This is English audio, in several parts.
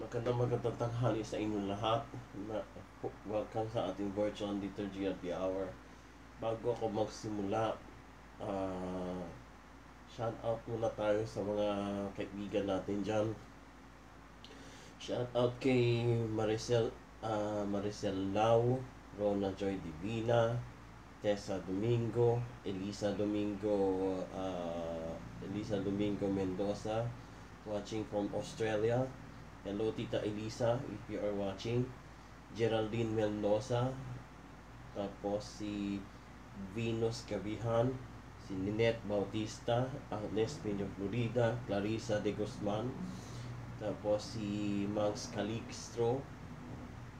Magandang tanghali sa inyong lahat. Welcome sa ating virtual liturgy at the hour. Bago ako magsimula, uh, shout out muna tayo sa mga kaibigan natin dyan. Shout out kay Maricel Lau, Rona Joy Divina, Tessa Domingo, Elisa Domingo Mendoza, watching from Australia. Hello Tita Elisa, if you are watching. Geraldine Mendoza, tapos si Venus Cabihan, si Ninette Bautista, Agnes Pino Florida, Clarissa de Guzman, tapos si Max Calixtro,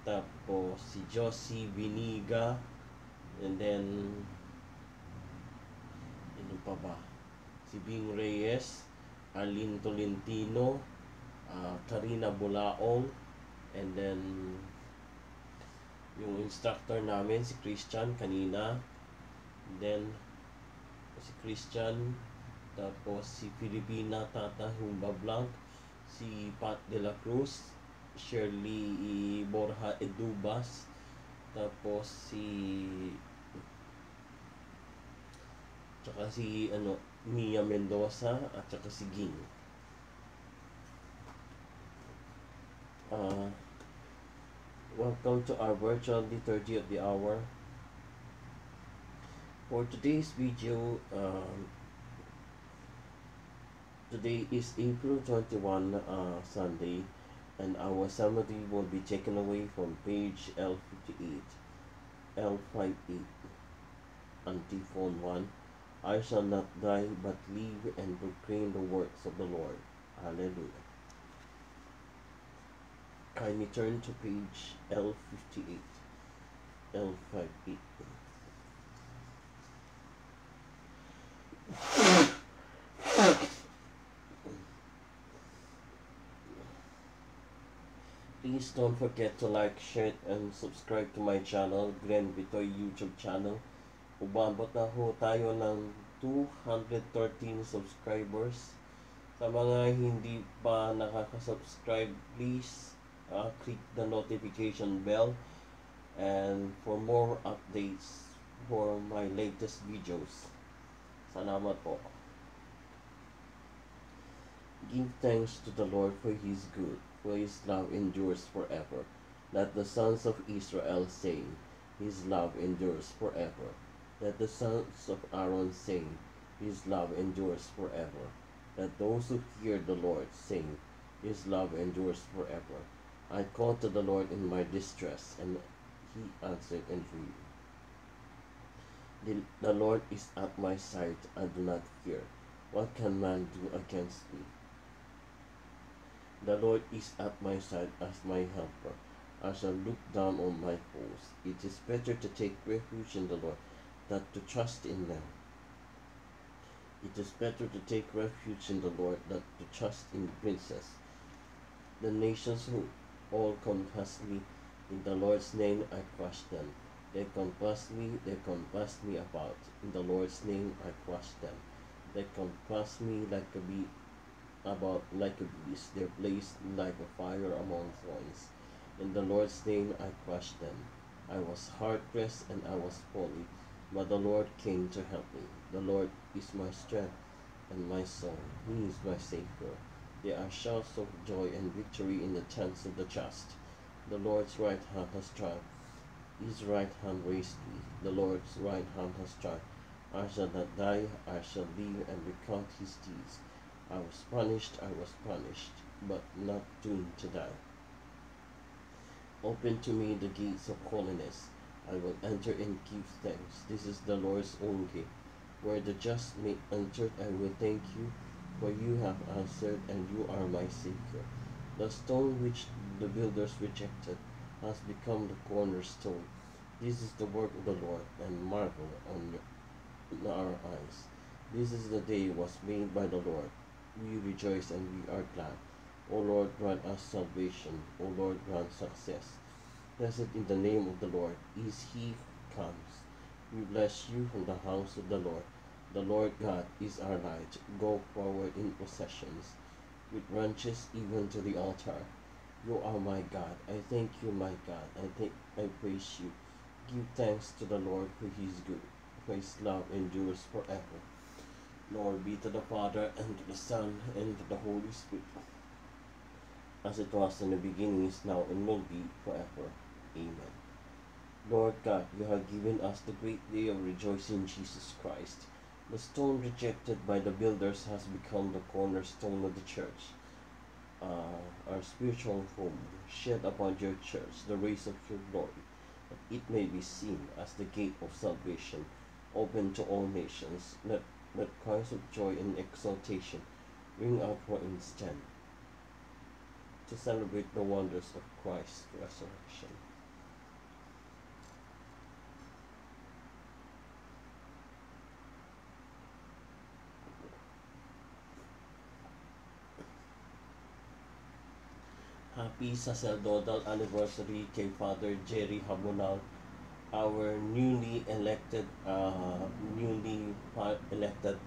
tapos si Josie Viniga, and then ano pa ba? Si Bing Reyes, Arlene Tolentino, Karina Bulaong, and then yung instructor namin si Christian kanina, and then si Christian, tapos si Filipina Tata Humba Blanc, si Pat De La Cruz, Shirley Borja Edubas, tapos si Mia Mendoza, at saka si Ging. Welcome to our virtual liturgy of the hour. For today's video, today is April 21, Sunday, and our summary will be taken away from page L58, L58, antiphon 1. I shall not die but live and proclaim the works of the Lord. Hallelujah. Kindly turn to page L58, L58. Please don't forget to like, share, and subscribe to my channel, Glenn Vitoy YouTube channel. Umabot na ho tayo ng 213 subscribers. Sa mga hindi pa nakaka-subscribe, please click the notification bell, and for more updates for my latest videos. Salamat po. Give thanks to the Lord for His good, for His love endures forever. Let the sons of Israel say, His love endures forever. Let the sons of Aaron sing, His love endures forever. Let those who fear the Lord sing, His love endures forever. I called to the Lord in my distress, and He answered and freed. The Lord is at my side, I do not fear. What can man do against me? The Lord is at my side as my helper. I shall look down on my foes. It is better to take refuge in the Lord than to trust in them. It is better to take refuge in the Lord than to trust in princes. The nations who all compass me, in the Lord's name I crush them. They compass me about. In the Lord's name I crush them. They compass me like a beast. They blazed like a fire among thorns. In the Lord's name I crushed them. I was hard pressed and I was falling, but the Lord came to help me. The Lord is my strength and my song. He is my Savior. There are shouts of joy and victory in the tents of the just. The Lord's right hand has triumphed. His right hand raised me. The Lord's right hand has triumphed. I shall not die, I shall live and recount His deeds. I was punished, but not doomed to die. Open to me the gates of holiness. I will enter and give thanks. This is the Lord's own gate. Where the just may enter, I will thank you, for you have answered, and you are my Savior. The stone which the builders rejected has become the cornerstone. This is the work of the Lord, and marvel on our eyes. This is the day was made by the Lord. We rejoice and we are glad. O Lord, grant us salvation. O Lord, grant success. Blessed in the name of the Lord is He who comes. We bless you from the house of the Lord. The Lord God is our light. Go forward in processions, with branches even to the altar. You are my God. I thank you, my God. I praise you. Give thanks to the Lord, for he is good, for his love endures forever. Lord be to the Father, and to the Son, and to the Holy Spirit, as it was in the beginning, is now, and will be forever. Amen. Lord God, you have given us the great day of rejoicing in Jesus Christ. The stone rejected by the builders has become the cornerstone of the church. Our spiritual home, shed upon your church the rays of your glory, that it may be seen as the gate of salvation, open to all nations. Let cries of joy and exultation ring out for instant, to celebrate the wonders of Christ's resurrection. Happy sacerdotal anniversary kay Father Jerry Habonal, our newly elected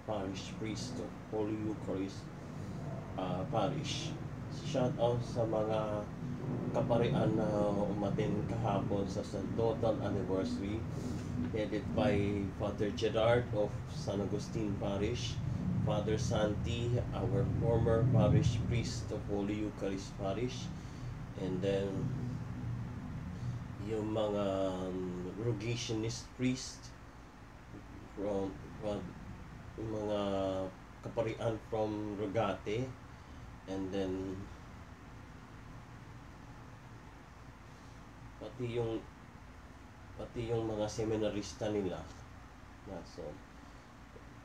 parish priest of Holy Eucharist Parish. Shout out sa mga kaparian na umatin kahapon sa sacerdotal anniversary, headed by Father Gerard of San Agustin Parish, Father Santi, our former parish priest of Holy Eucharist Parish, and then yung mga Rogationist priest from yung mga kaparian from Rogate, and then pati yung mga seminarista nila. So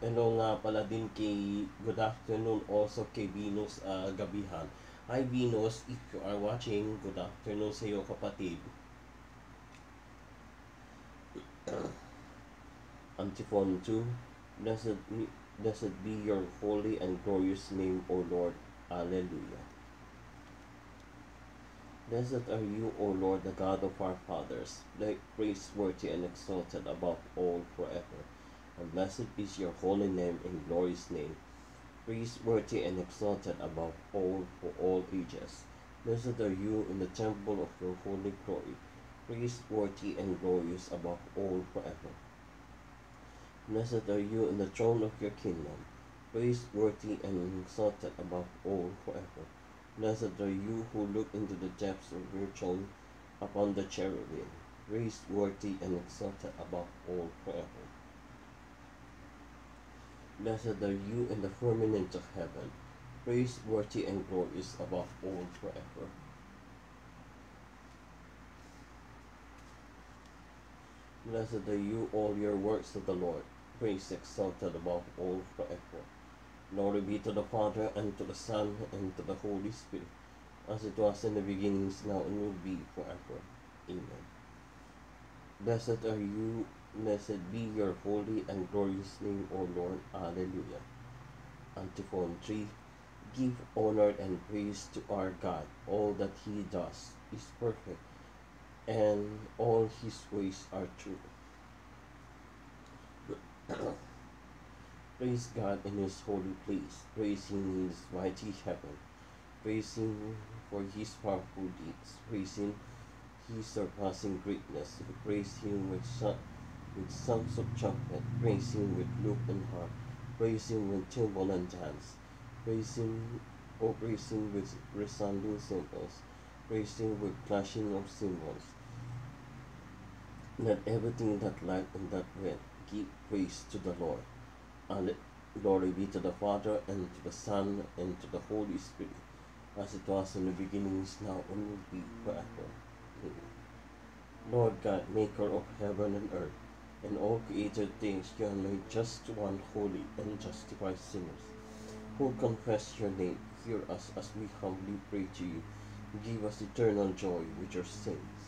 hello nga pala din kay, good afternoon also kay Venus Gabihan. Hi Venus, if you are watching, good afternoon sa iyo kapatid. Antiphon 2. Blessed be your holy and glorious name, O Lord. Alleluia. Blessed are you, O Lord, the God of our fathers, praiseworthy and exalted above all forever. And blessed is your holy name and glorious name, praiseworthy and exalted above all for all ages. Blessed are you in the temple of your holy glory, praiseworthy and glorious above all forever. Blessed are you in the throne of your kingdom, praiseworthy and exalted above all forever. Blessed are you who look into the depths of your throne upon the cherubim, praiseworthy and exalted above all forever. Blessed are you in the firmament of heaven, praiseworthy and glorious above all forever. Blessed are you, all your works of the Lord, praise exalted above all forever. Glory be to the Father, and to the Son, and to the Holy Spirit, as it was in the beginning, is now, and will be forever. Amen. Blessed are you, blessed be your holy and glorious name, O Lord. Alleluia. Antiphon 3. Give honor and praise to our God. All that he does is perfect, and all his ways are true. Praise God in his holy place. Praise him in his mighty heaven. Praise him for his powerful deeds. Praise him his surpassing greatness. Praise him with songs of trumpet. Praise him with lute and harp. Praise him with timbrel and dance. Praise him with resounding cymbals. Praise him with clashing of cymbals. Let everything that life and that breath give praise to the Lord. Glory be to the Father, and to the Son, and to the Holy Spirit, as it was in the beginning, is now, and will be forever. Amen. Lord God, maker of heaven and earth, and all created things, you have made just one holy and justified sinners, who confess your name. Hear us as we humbly pray to you. Give us eternal joy with your saints.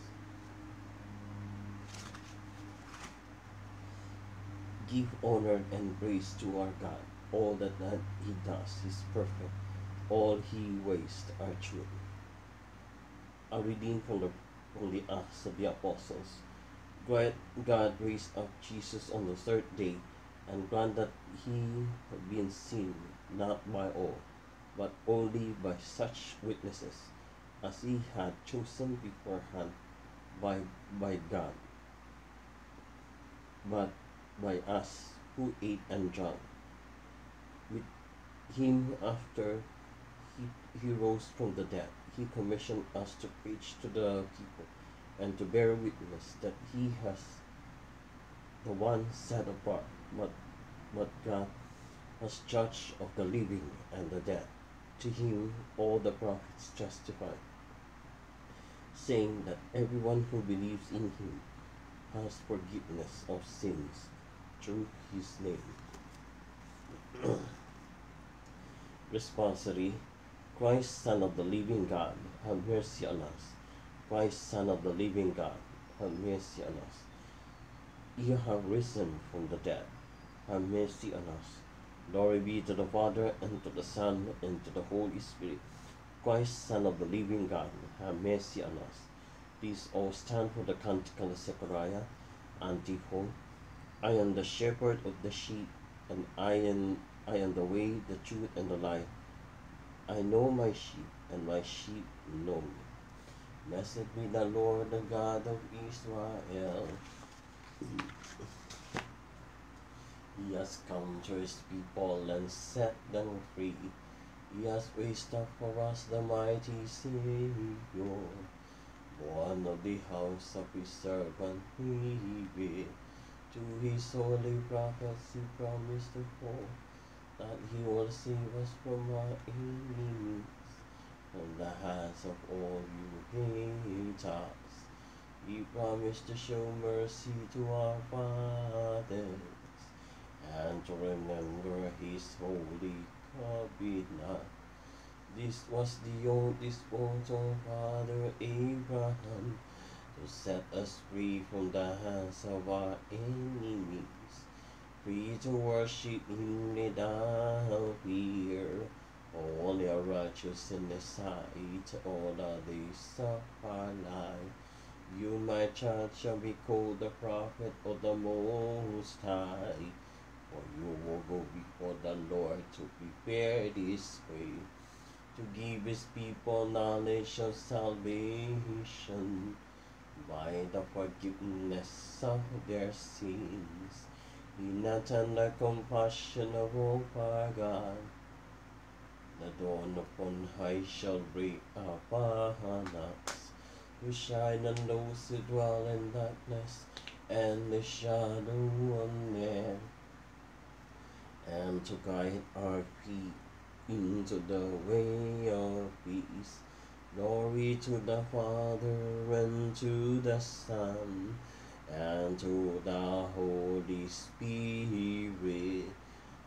Give honor and praise to our God. All that he does is perfect. All he ways are true. A reading from the Acts of the Apostles. God raised up Jesus on the third day, and grant that he have been seen not by all, but only by such witnesses as he had chosen beforehand by, by God, but by us who ate and drank with him after he rose from the dead. He commissioned us to preach to the people and to bear witness that he has the one set apart, but God as judge of the living and the dead. To him all the prophets testify, saying that everyone who believes in him has forgiveness of sins through his name. Responsory, Christ, Son of the living God, have mercy on us. Christ, Son of the living God, have mercy on us. You have risen from the dead, have mercy on us. Glory be to the Father, and to the Son, and to the Holy Spirit. Christ, Son of the living God, have mercy on us. Please all stand for the Canticle of Zechariah, antiphon. I am the shepherd of the sheep, and I am the way, the truth, and the life. I know my sheep, and my sheep know me. Blessed be the Lord, the God of Israel. He has come to his people and set them free. He has raised up for us the mighty Savior, one of the house of his servant David. To his holy prophets he promised before that he will save us from our enemies, from the hands of all you haters. He promised to show mercy to our fathers and to remember his holy covenant. This was the oath disposed of Father Abraham to set us free from the hands of our enemies, free to worship him without fear, only a righteous in the sight all the days of our life. You, my child, shall be called the prophet of the Most High, for you will go before the Lord to prepare this way, to give his people knowledge of salvation by the forgiveness of their sins. In the tender compassion of all our God, the dawn upon high shall break upon us, to shine on those who dwell in darkness and the shadow of death, and to guide our feet into the way of peace. Glory to the Father, and to the Son, and to the Holy Spirit,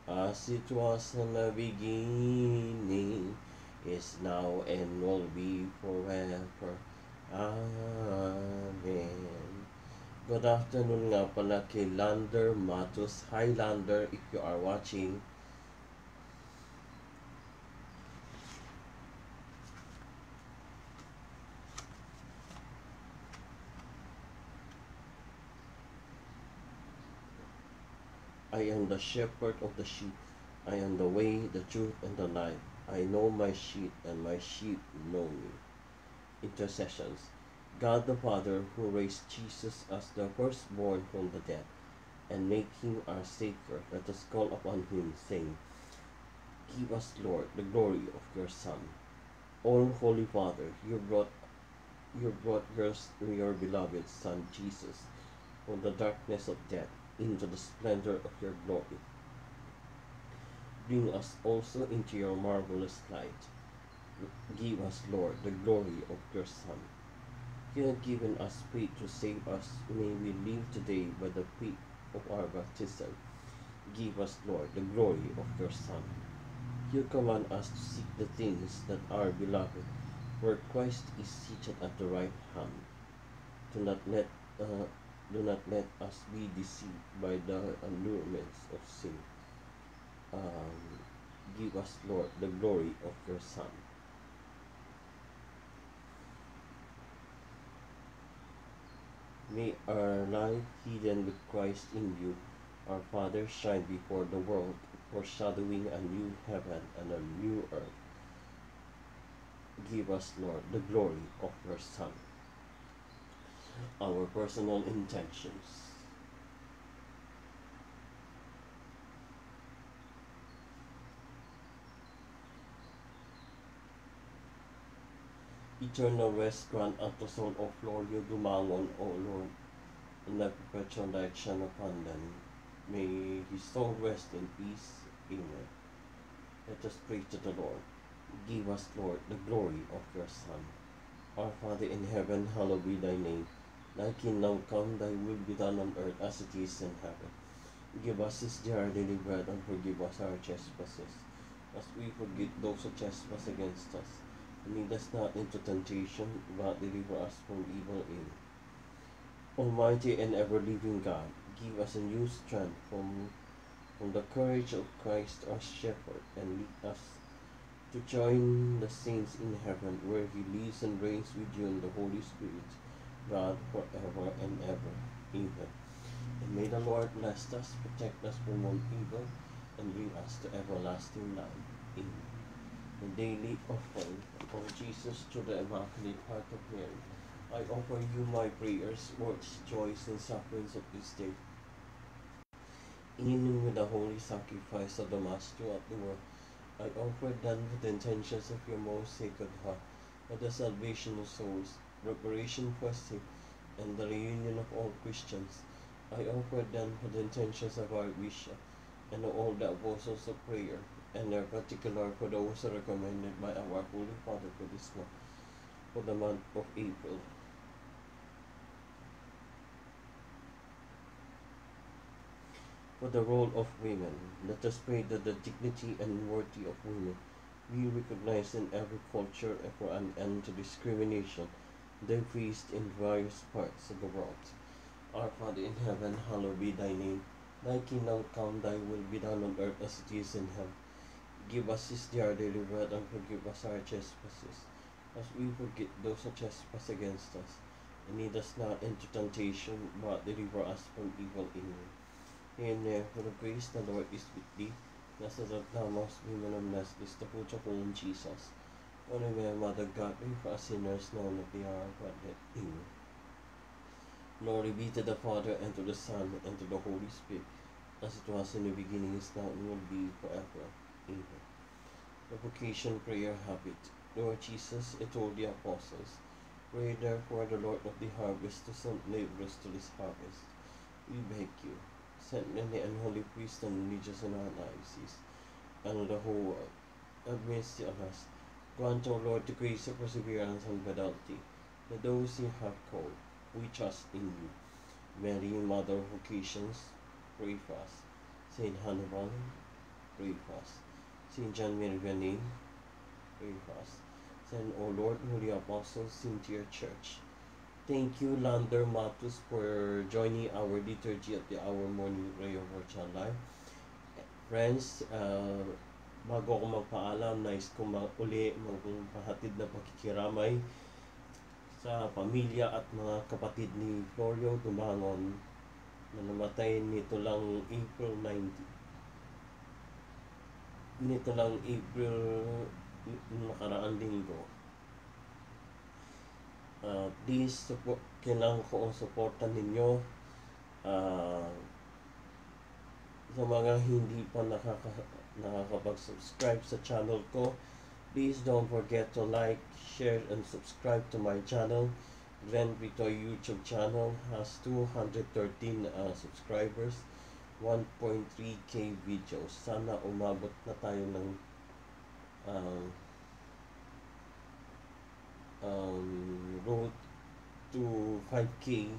as it was in the beginning, is now, and will be forever. Amen. Good afternoon nga pala kay Lander Matos. Hi Lander, if you are watching. I am the shepherd of the sheep. I am the way, the truth, and the life. I know my sheep, and my sheep know me. Intercessions. God the Father, who raised Jesus as the firstborn from the dead, and make him our Savior, let us call upon him, saying, Give us, Lord, the glory of your Son. All Holy Father, you brought your beloved Son Jesus from the darkness of death into the splendor of your glory. Bring us also into your marvelous light. Give us, Lord, the glory of your Son. You have given us faith to save us. May we live today by the faith of our baptism. Give us, Lord, the glory of your Son. You command us to seek the things that are beloved, where Christ is seated at the right hand. Do not let uh, do not let us be deceived by the allurements of sin. Give us, Lord, the glory of your Son. May our life hidden with Christ in you, our Father, shine before the world, foreshadowing a new heaven and a new earth. give us, Lord, the glory of your Son. Our personal intentions. Eternal rest grant unto soul of Florio Dumangon, O Lord, and let perpetual light shine upon them. May his soul rest in peace. Amen. Let us pray to the Lord. Give us, Lord, the glory of your Son. Our Father in heaven, hallowed be thy name. Thy kingdom come, thy will be done on earth as it is in heaven. Give us this day our daily bread, and forgive us our trespasses, as we forgive those who trespass against us. And lead us not into temptation, but deliver us from evil. Amen. Almighty and ever-living God, give us a new strength from the courage of Christ our shepherd, and lead us to join the saints in heaven, where he lives and reigns with you in the Holy Spirit, God, forever and ever. Amen. And may the Lord bless us, protect us from all evil, and bring us to everlasting life. Amen. The daily offering of Jesus to the Immaculate Heart of Mary, I offer you my prayers, works, joys, and sufferings of this day, in union with the holy sacrifice of the Mass throughout the world. I offer them with the intentions of your most sacred heart, for the salvation of souls, reparation for sin, and the reunion of all Christians. I offer them for the intentions of our Bishop, and all the apostles of prayer, and in particular for those recommended by our Holy Father for this month, for the month of April. For the role of women, let us pray that the dignity and worth of women be recognized in every culture and for an end to discrimination decreased in various parts of the world. Our Father in heaven, hallowed be thy name. Thy kingdom come, thy will be done on earth as it is in heaven. Give us this day our daily bread, and forgive us our trespasses, as we forgive those who trespass against us. And lead us not into temptation, but deliver us from evil. Amen. And for the grace, the Lord is with thee. Blessed art thou amongst women, and blessed is the fruit of womb, Jesus. Holy Mary, Mother of God, pray for us sinners, now and at the hour of our death. Amen. Glory be to the Father, and to the Son, and to the Holy Spirit, as it was in the beginning, is now, and will be forever. Amen. The vocation prayer habit. Lord Jesus, I told the apostles, pray therefore the Lord of the harvest to send laborers to this harvest. We beg you, send many unholy priests and religious in our diocese, and the whole world. Have mercy on us. Grant, O Lord, the grace of perseverance and fidelity, that those you have called, we trust in you. Mary, Mother of Vocations, pray for us. Saint Hannibal, pray for us. Saint John Mary Vianney, pray for us. Send, O Lord, holy apostles into your church. Thank you, Lander Matus, for joining our liturgy at the Hour Morning Prayer Virtual Live. Friends, bago ako magpaalam, nais ko uli magpahatid na pakikiramay sa pamilya at mga kapatid ni Florio Dumangon na namatay nito lang April 19. Nito lang April nakaraang linggo. Please support, kailangan ko ang supportan ninyo. Sa mga hindi pa nakakapag-subscribe sa channel ko, please don't forget to like, share, and subscribe to my channel. Glenn Vito YouTube channel has 213 subscribers, 1.3k videos. Sana umabot na tayo ng road to 5k.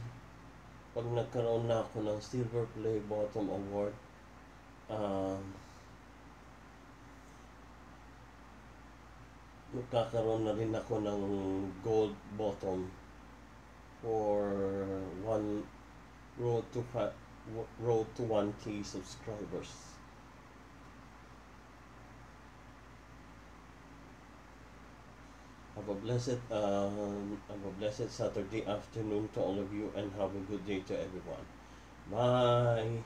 Pag nagkaroon na ako ng Silver Play Bottom Award, magkakaroon na rin ako ng Gold Bottom for road to 1k subscribers. Have a blessed Saturday afternoon to all of you, and have a good day to everyone. Bye.